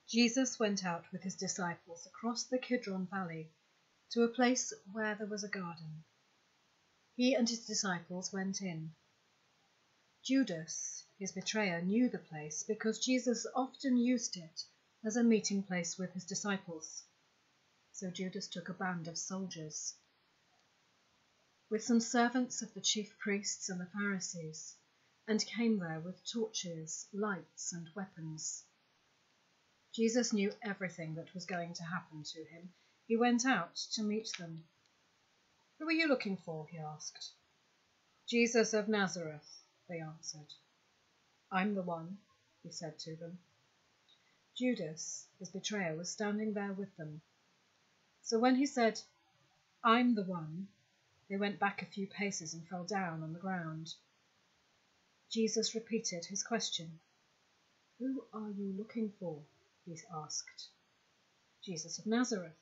Jesus went out with his disciples across the Kidron Valley to a place where there was a garden. He and his disciples went in. Judas, his betrayer, knew the place because Jesus often used it as a meeting place with his disciples. So Judas took a band of soldiers, with some servants of the chief priests and the Pharisees, and came there with torches, lights, and weapons. Jesus knew everything that was going to happen to him. He went out to meet them. "Who are you looking for?" he asked. "Jesus of Nazareth," they answered. "I'm the one," he said to them. Judas, his betrayer, was standing there with them. So when he said, "I'm the one," they went back a few paces and fell down on the ground. Jesus repeated his question. "Who are you looking for?" he asked. "Jesus of Nazareth,"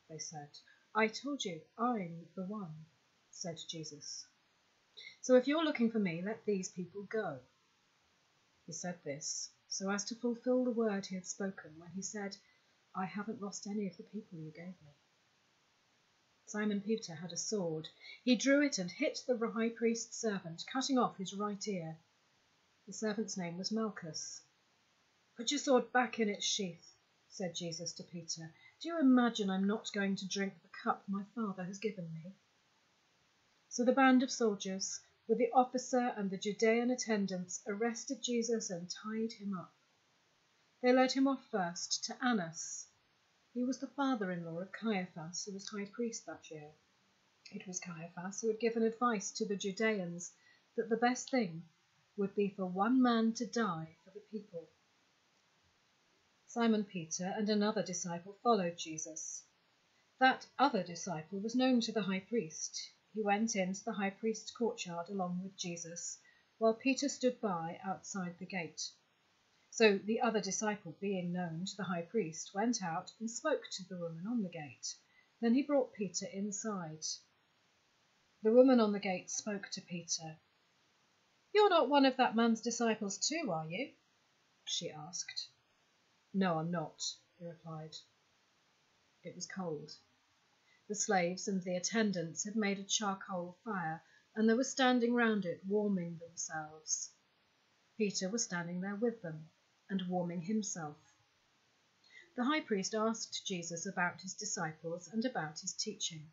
they said. "I told you, I'm the one," said Jesus. "So if you're looking for me, let these people go." He said this so as to fulfill the word he had spoken when he said, "I haven't lost any of the people you gave me." Simon Peter had a sword. He drew it and hit the high priest's servant, cutting off his right ear. The servant's name was Malchus. "Put your sword back in its sheath," said Jesus to Peter. "Do you imagine I'm not going to drink the cup my Father has given me?" So the band of soldiers, with the officer and the Judean attendants, arrested Jesus and tied him up. They led him off first to Annas. He was the father-in-law of Caiaphas, who was high priest that year. It was Caiaphas who had given advice to the Judeans that the best thing would be for one man to die for the people. Simon Peter and another disciple followed Jesus. That other disciple was known to the high priest. He went into the high priest's courtyard along with Jesus, while Peter stood by outside the gate. So the other disciple, being known to the high priest, went out and spoke to the woman on the gate. Then he brought Peter inside. The woman on the gate spoke to Peter. "You're not one of that man's disciples too, are you?" she asked. "No, I'm not," he replied. It was cold. The slaves and the attendants had made a charcoal fire, and they were standing round it, warming themselves. Peter was standing there with them, and warming himself. The high priest asked Jesus about his disciples and about his teaching.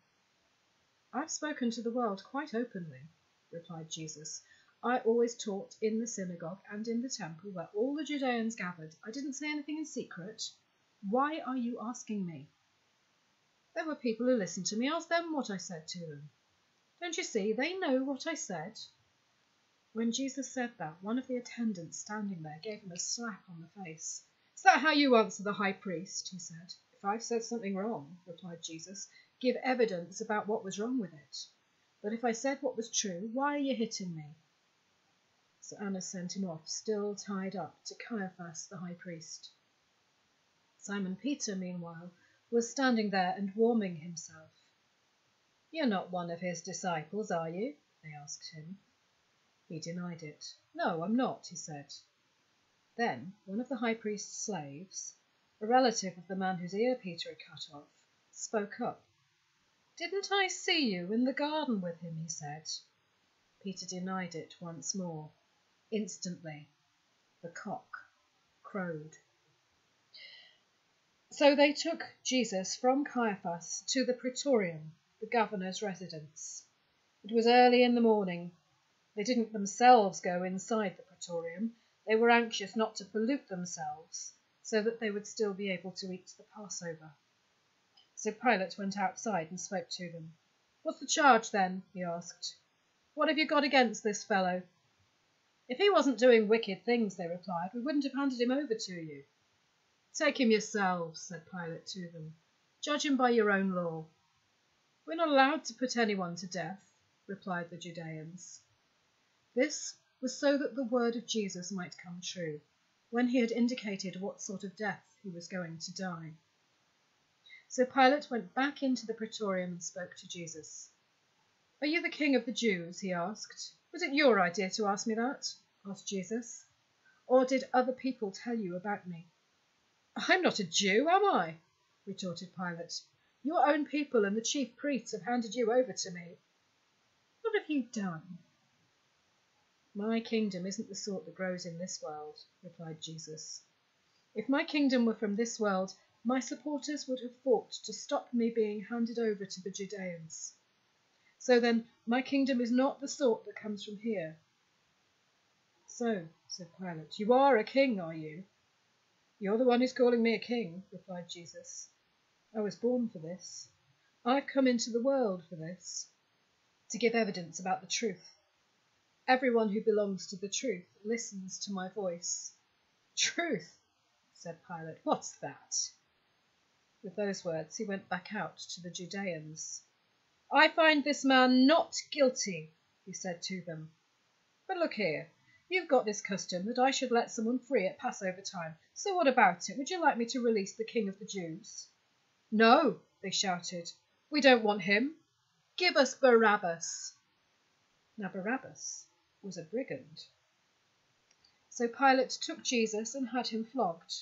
"I've spoken to the world quite openly," replied Jesus. "I always taught in the synagogue and in the temple where all the Judeans gathered. I didn't say anything in secret. Why are you asking me?" "There were people who listened to me. Ask them what I said to them. Don't you see? They know what I said." When Jesus said that, one of the attendants standing there gave him a slap on the face. "Is that how you answer the high priest?" he said. "If I've said something wrong," replied Jesus, "give evidence about what was wrong with it. But if I said what was true, why are you hitting me?" So Annas sent him off, still tied up, to Caiaphas the high priest. Simon Peter, meanwhile, was standing there and warming himself. "You're not one of his disciples, are you?" they asked him. He denied it. "No, I'm not," he said. Then one of the high priest's slaves, a relative of the man whose ear Peter had cut off, spoke up. "Didn't I see you in the garden with him?" he said. Peter denied it once more. Instantly, the cock crowed. So they took Jesus from Caiaphas to the praetorium, the governor's residence. It was early in the morning. They didn't themselves go inside the praetorium. They were anxious not to pollute themselves, so that they would still be able to eat the Passover. So Pilate went outside and spoke to them. "What's the charge then?" he asked. "What have you got against this fellow?" "If he wasn't doing wicked things," they replied, "we wouldn't have handed him over to you." "Take him yourselves," said Pilate to them. "Judge him by your own law." "We're not allowed to put anyone to death," replied the Judeans. This was so that the word of Jesus might come true, when he had indicated what sort of death he was going to die. So Pilate went back into the praetorium and spoke to Jesus. "Are you the king of the Jews?" he asked. "Was it your idea to ask me that?" asked Jesus. "Or did other people tell you about me?" I'm not a Jew, am I? Retorted Pilate. Your own people and the chief priests have handed you over to me. What have you done? My kingdom isn't the sort that grows in this world, replied Jesus. If my kingdom were from this world, my supporters would have fought to stop me being handed over to the Judeans. So then, my kingdom is not the sort that comes from here. So, said Pilate, you are a king, are you? You're the one who's calling me a king, replied Jesus. I was born for this. I've come into the world for this, to give evidence about the truth. Everyone who belongs to the truth listens to my voice. Truth, said Pilate, what's that? With those words he went back out to the Judeans. I find this man not guilty, he said to them. But look here, you've got this custom that I should let someone free at Passover time. So what about it? Would you like me to release the King of the Jews? No, they shouted. We don't want him. Give us Barabbas. Now Barabbas was a brigand. So Pilate took Jesus and had him flogged.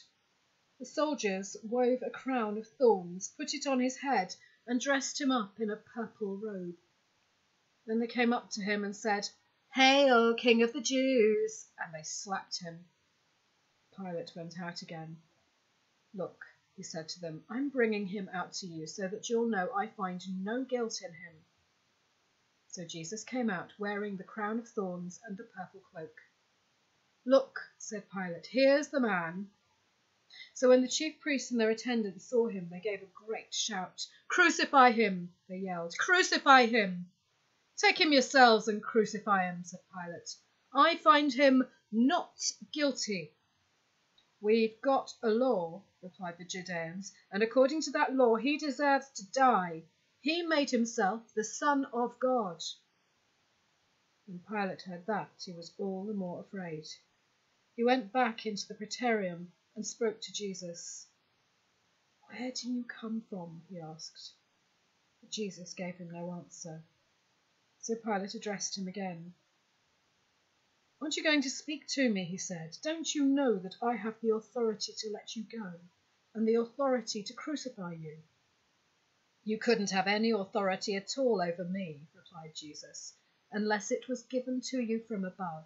The soldiers wove a crown of thorns, put it on his head, and dressed him up in a purple robe. Then they came up to him and said, Hail, King of the Jews! And they slapped him. Pilate went out again. Look, he said to them, I'm bringing him out to you so that you'll know I find no guilt in him. So Jesus came out wearing the crown of thorns and the purple cloak. Look, said Pilate, here's the man. So when the chief priests and their attendants saw him, they gave a great shout. Crucify him, they yelled. Crucify him. Take him yourselves and crucify him, said Pilate. I find him not guilty. We've got a law, replied the Judeans, and according to that law he deserves to die. He made himself the Son of God. When Pilate heard that, he was all the more afraid. He went back into the praetorium and spoke to Jesus. Where do you come from? He asked. But Jesus gave him no answer. So Pilate addressed him again. Aren't you going to speak to me? He said. Don't you know that I have the authority to let you go and the authority to crucify you? You couldn't have any authority at all over me, replied Jesus, unless it was given to you from above.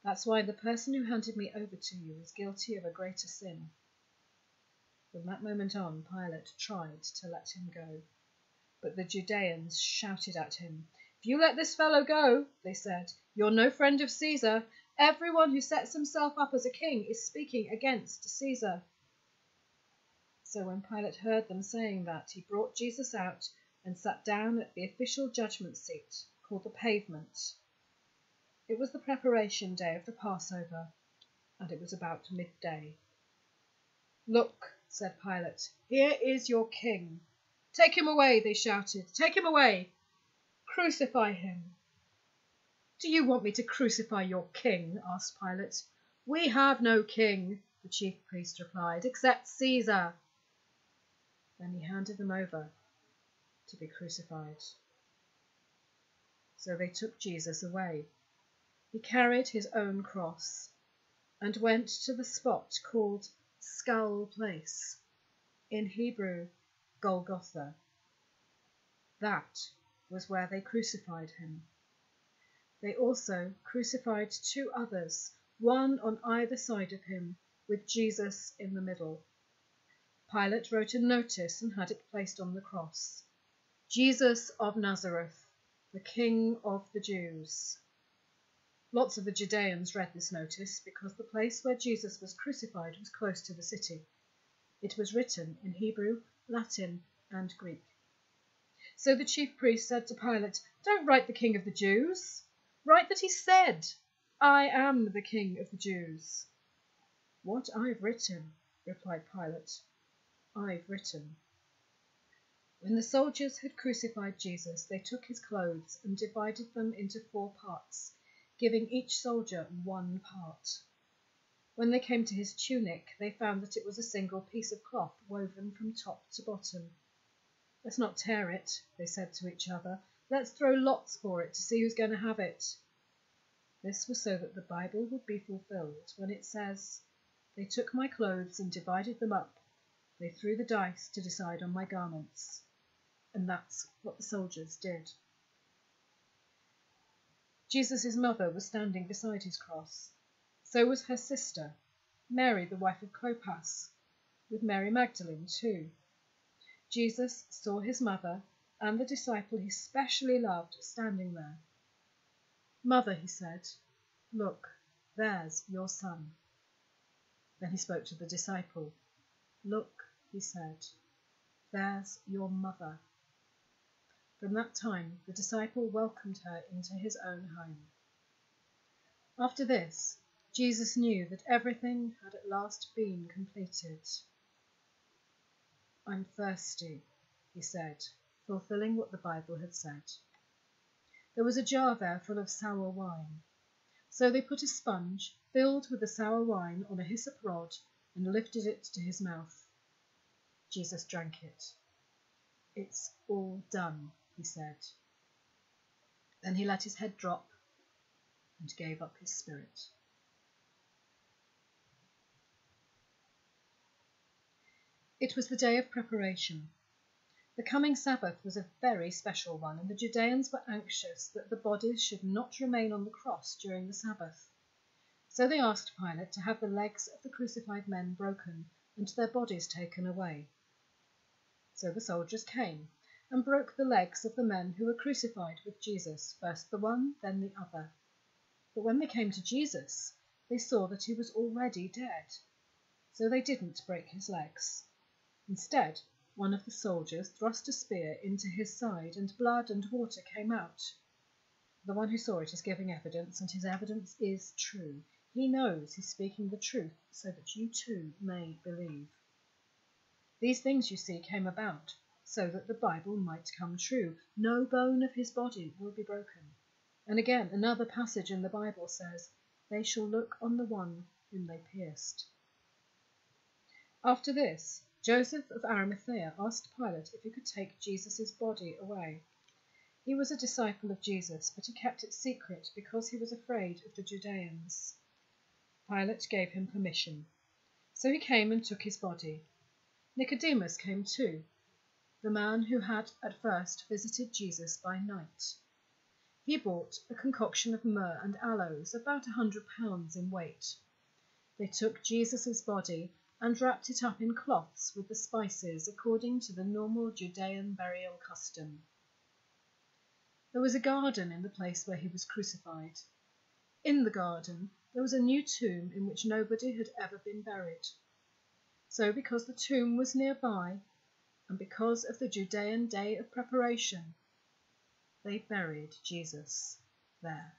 That's why the person who handed me over to you is guilty of a greater sin. From that moment on, Pilate tried to let him go. But the Judeans shouted at him. If you let this fellow go, they said, you're no friend of Caesar. Everyone who sets himself up as a king is speaking against Caesar. So when Pilate heard them saying that, he brought Jesus out and sat down at the official judgment seat, called the Pavement. It was the preparation day of the Passover, and it was about midday. Look, said Pilate, here is your king. Take him away, they shouted. Take him away. Crucify him. Do you want me to crucify your king? Asked Pilate. We have no king, the chief priest replied, except Caesar. Then he handed them over to be crucified. So they took Jesus away. He carried his own cross and went to the spot called Skull Place, in Hebrew, Golgotha. That was where they crucified him. They also crucified 2 others, one on either side of him, with Jesus in the middle. Pilate wrote a notice and had it placed on the cross. Jesus of Nazareth, the King of the Jews. Lots of the Judeans read this notice because the place where Jesus was crucified was close to the city. It was written in Hebrew, Latin, and Greek. So the chief priest said to Pilate, Don't write the King of the Jews. Write that he said, I am the King of the Jews. What I've written, replied Pilate, I've written. When the soldiers had crucified Jesus, they took his clothes and divided them into 4 parts, giving each soldier 1 part. When they came to his tunic, they found that it was a single piece of cloth woven from top to bottom. Let's not tear it, they said to each other. Let's throw lots for it to see who's going to have it. This was so that the Bible would be fulfilled when it says, They took my clothes and divided them up. They threw the dice to decide on my garments. And that's what the soldiers did. Jesus' mother was standing beside his cross. So was her sister, Mary, the wife of Clopas, with Mary Magdalene too. Jesus saw his mother and the disciple he specially loved standing there. Mother, he said, look, there's your son. Then he spoke to the disciple. Look, he said, there's your mother. From that time, the disciple welcomed her into his own home. After this, Jesus knew that everything had at last been completed. I'm thirsty, he said, fulfilling what the Bible had said. There was a jar there full of sour wine. So they put a sponge filled with the sour wine on a hyssop rod and lifted it to his mouth. Jesus drank it. It's all done, he said. Then he let his head drop and gave up his spirit. It was the day of preparation. The coming Sabbath was a very special one, and the Judeans were anxious that the bodies should not remain on the cross during the Sabbath. So they asked Pilate to have the legs of the crucified men broken and their bodies taken away. So the soldiers came and broke the legs of the men who were crucified with Jesus, first the one, then the other. But when they came to Jesus, they saw that he was already dead. So they didn't break his legs. Instead, one of the soldiers thrust a spear into his side, and blood and water came out. The one who saw it is giving evidence, and his evidence is true. He knows he's speaking the truth, so that you too may believe. These things, you see, came about so that the Bible might come true. No bone of his body will be broken. And again, another passage in the Bible says, they shall look on the one whom they pierced. After this, Joseph of Arimathea asked Pilate if he could take Jesus' body away. He was a disciple of Jesus, but he kept it secret because he was afraid of the Judeans. Pilate gave him permission. So he came and took his body. Nicodemus came too, the man who had at first visited Jesus by night. He bought a concoction of myrrh and aloes, about 100 pounds in weight. They took Jesus' body and wrapped it up in cloths with the spices according to the normal Judean burial custom. There was a garden in the place where he was crucified. In the garden there was a new tomb in which nobody had ever been buried. So because the tomb was nearby, and because of the Judean day of preparation, they buried Jesus there.